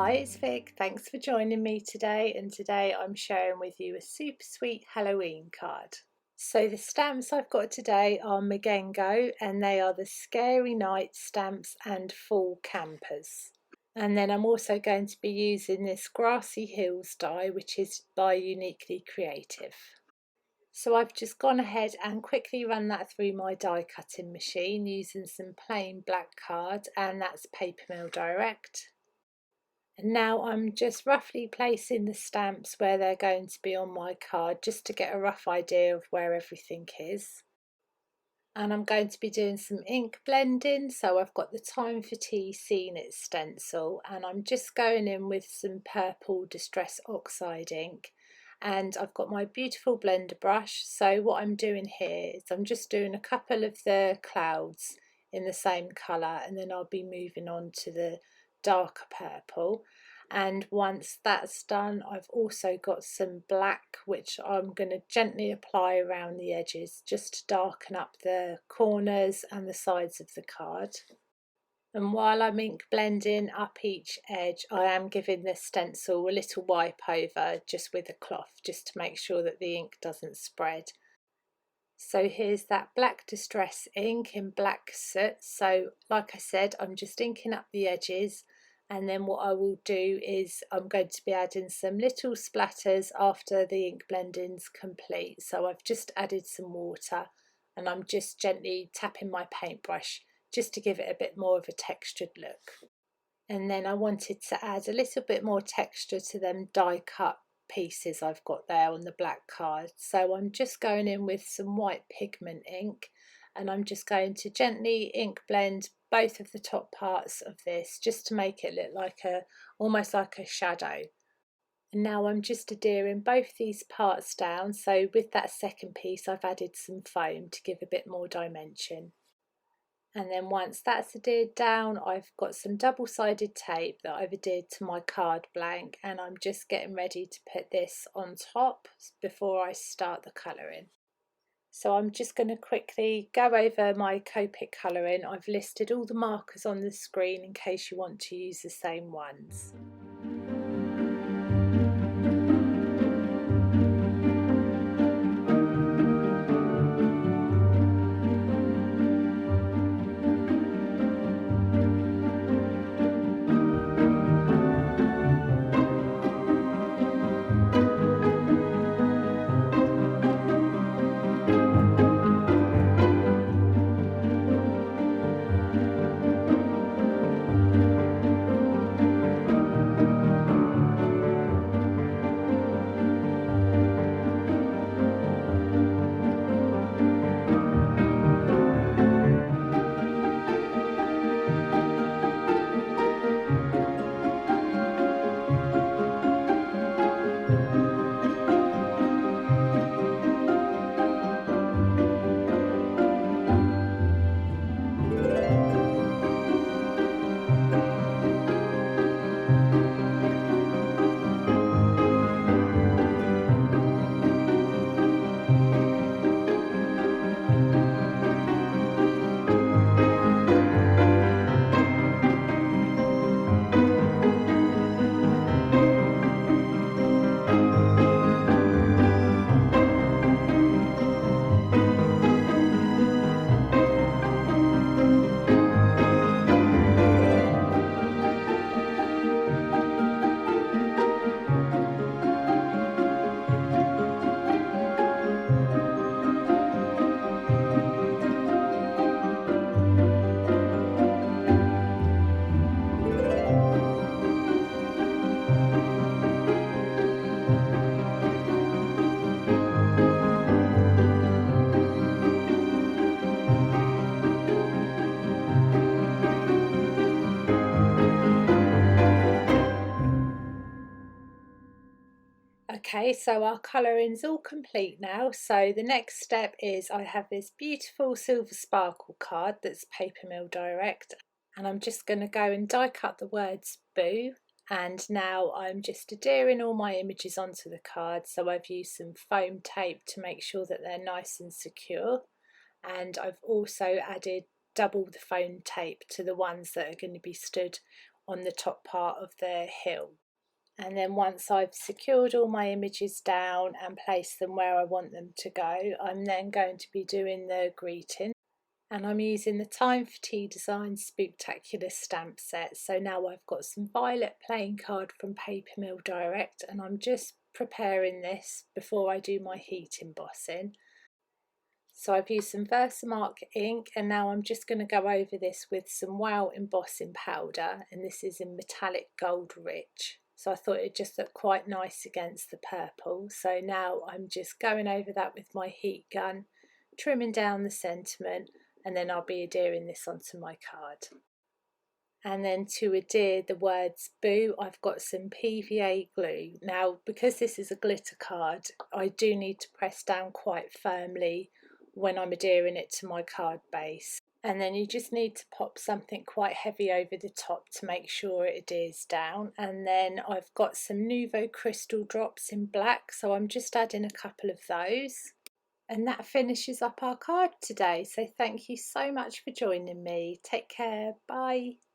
Hi, it's Vic. Thanks for joining me today, and today I'm sharing with you a super sweet Halloween card. So the stamps I've got today are Magengo, and they are the Scary Night stamps and Fall Campers. And then I'm also going to be using this Grassy Hills die, which is by Uniquely Creative. So I've just gone ahead and quickly run that through my die cutting machine using some plain black card, and that's Paper Mill Direct. And now I'm just roughly placing the stamps where they're going to be on my card, just to get a rough idea of where everything is. And I'm going to be doing some ink blending, so I've got the Time for Tea Seen It stencil, and I'm just going in with some purple Distress Oxide ink, and I've got my beautiful blender brush. So what I'm doing here is I'm just doing a couple of the clouds in the same colour, and then I'll be moving on to the darker purple. And once that's done, I've also got some black, which I'm going to gently apply around the edges just to darken up the corners and the sides of the card. And while I'm ink blending up each edge, I am giving the stencil a little wipe over just with a cloth, just to make sure that the ink doesn't spread. So here's that black distress ink in black soot. So like I said, I'm just inking up the edges, and then what I will do is I'm going to be adding some little splatters after the ink blending's complete. So I've just added some water, and I'm just gently tapping my paintbrush just to give it a bit more of a textured look. And then I wanted to add a little bit more texture to them die cut pieces I've got there on the black card. So I'm just going in with some white pigment ink, and I'm just going to gently ink blend both of the top parts of this just to make it look like almost like a shadow. And now I'm just adhering both these parts down. So with that second piece I've added some foam to give a bit more dimension. And then once that's adhered down, I've got some double-sided tape that I've adhered to my card blank, and I'm just getting ready to put this on top before I start the colouring. So I'm just going to quickly go over my Copic colouring. I've listed all the markers on the screen in case you want to use the same ones. Okay, so our colouring's all complete now. So the next step is I have this beautiful silver sparkle card that's Paper Mill Direct, and I'm just going to go and die cut the words boo. And now I'm just adhering all my images onto the card. So I've used some foam tape to make sure that they're nice and secure, and I've also added double the foam tape to the ones that are going to be stood on the top part of the hill. And then once I've secured all my images down and placed them where I want them to go, I'm then going to be doing the greeting. And I'm using the Time for Tea Design Spooktacular stamp set. So now I've got some violet playing card from Paper Mill Direct, and I'm just preparing this before I do my heat embossing. So I've used some Versamark ink, and now I'm just going to go over this with some Wow embossing powder, and this is in metallic gold rich. So I thought it just looked quite nice against the purple. So now I'm just going over that with my heat gun, trimming down the sentiment, and then I'll be adhering this onto my card. And then to adhere the words boo, I've got some PVA glue. Now, because this is a glitter card, I do need to press down quite firmly when I'm adhering it to my card base. And then you just need to pop something quite heavy over the top to make sure it adheres down. And then I've got some Nouveau Crystal drops in black, so I'm just adding a couple of those. And that finishes up our card today. So thank you so much for joining me. Take care. Bye.